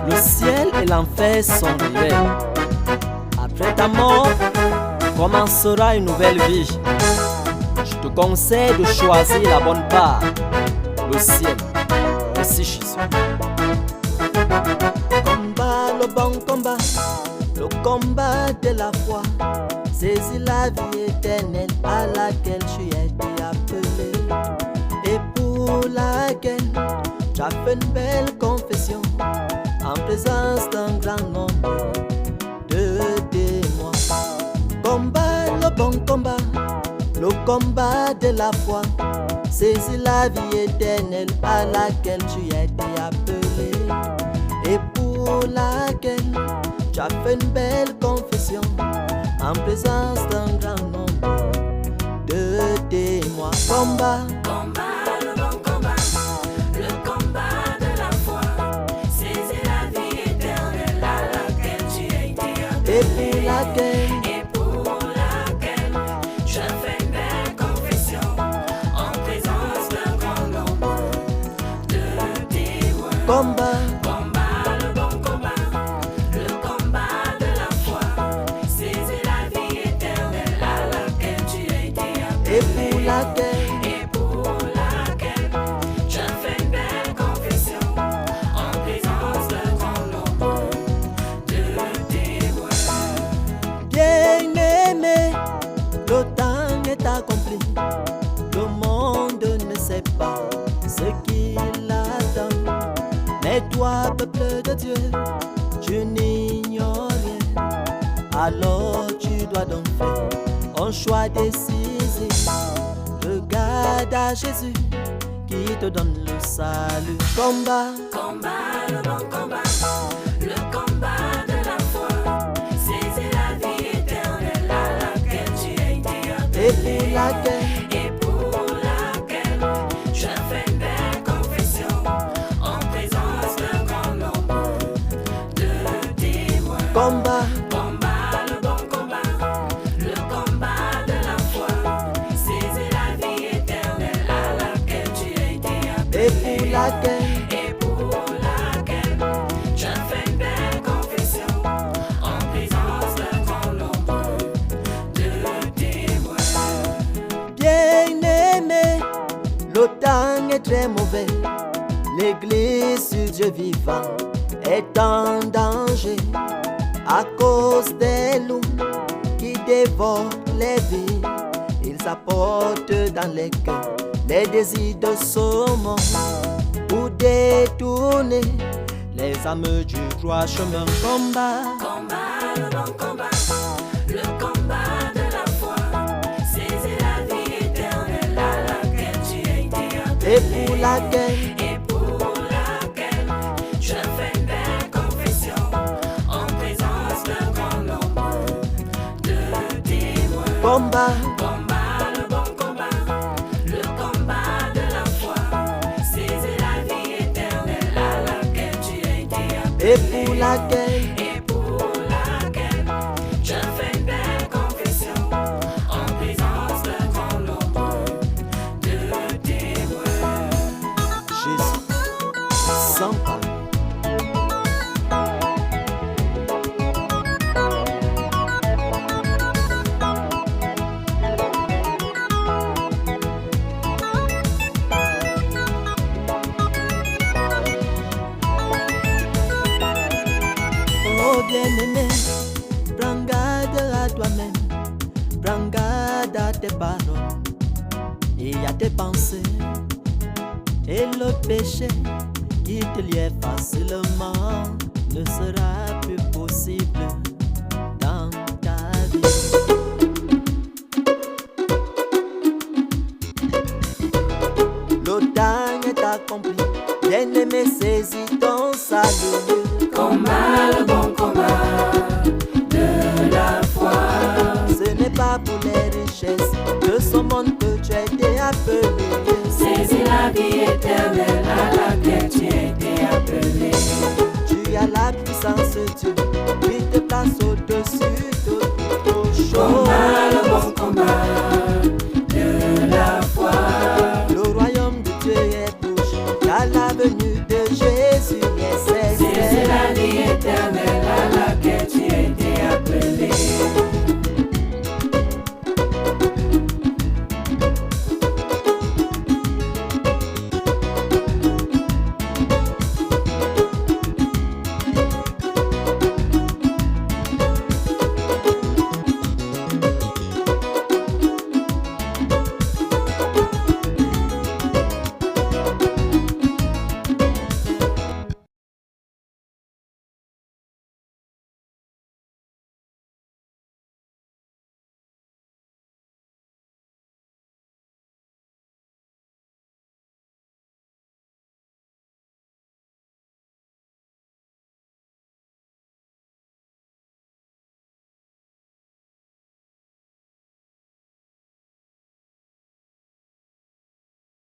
Le ciel et l'enfer sont réels. Après ta mort, commencera une nouvelle vie. Je te conseille de choisir la bonne part. Le ciel, merci Jésus. Combat le bon combat, le combat de la foi. Saisis la vie éternelle à laquelle tu as été appelé, et pour laquelle tu as fait une belle confession en présence d'un grand nombre de témoins. Combat le bon combat, le combat de la foi. Saisis la vie éternelle à laquelle tu as été appelé, et pour laquelle tu as fait une belle confession en présence d'un grand nombre de témoins. Combat, combat, le bon combat, le combat de la foi. Saisis la vie éternelle à laquelle tu as été appelé, et pour laquelle tu as fait une belle confession en présence d'un grand nombre de témoins. combat, Combat, le bon combat, le combat de la foi. Saisis la vie éternelle à laquelle tu as été appelé, et pour laquelle tu as fait une belle confession en présence d'un grand nombre de témoins. bien-aimé, le temps est accompli. Le monde ne sait pas ce qu'il attend. Mais toi, peuple de Dieu, tu n'ignores rien. Alors tu dois donc faire un choix décisif. Regarde à Jésus qui te donne le salut. Combat, Combat, le bon combat, le combat de la foi. Saisis la vie éternelle à laquelle tu as été et appelé, pour laquelle et pour laquelle tu as fait une belle confession en présence d'un grand nombre de témoins. combat, Combat, le bon combat, le combat de la foi. Saisis la vie éternelle à laquelle tu as été appelé, et pour laquelle et pour laquelle tu as fait une belle confession en présence d'un grand nombre de témoins. bien-aimé, le temps est très mauvais. L'église sur Dieu vivant est en danger à cause des loups qui dévorent les vies. Ils apportent dans les cœurs les désirs de ce monde pour détourner les âmes du droit chemin. Combat, Combat, le bon combat, le combat de la foi. Saisis la vie éternelle à laquelle tu as été et appelé, pour laquelle et pour laquelle tu as fait une belle confession en présence d'un grand nombre de témoins. combat, Combat, le bon combat, le combat de la foi. Saisis la vie éternelle à laquelle tu as été appelé, et pour laquelle et pour laquelle tu as fait une belle confession en présence d'un grand nombre de témoins. Jésus, sans parler. Oh bien-aimé, prends garde à toi-même, prends garde à tes paroles et à tes pensées. Et le péché qui te liait facilement ne sera plus possible dans ta vie. Le temps est accompli, bien-aimé, saisis ton salut. Combat, le bon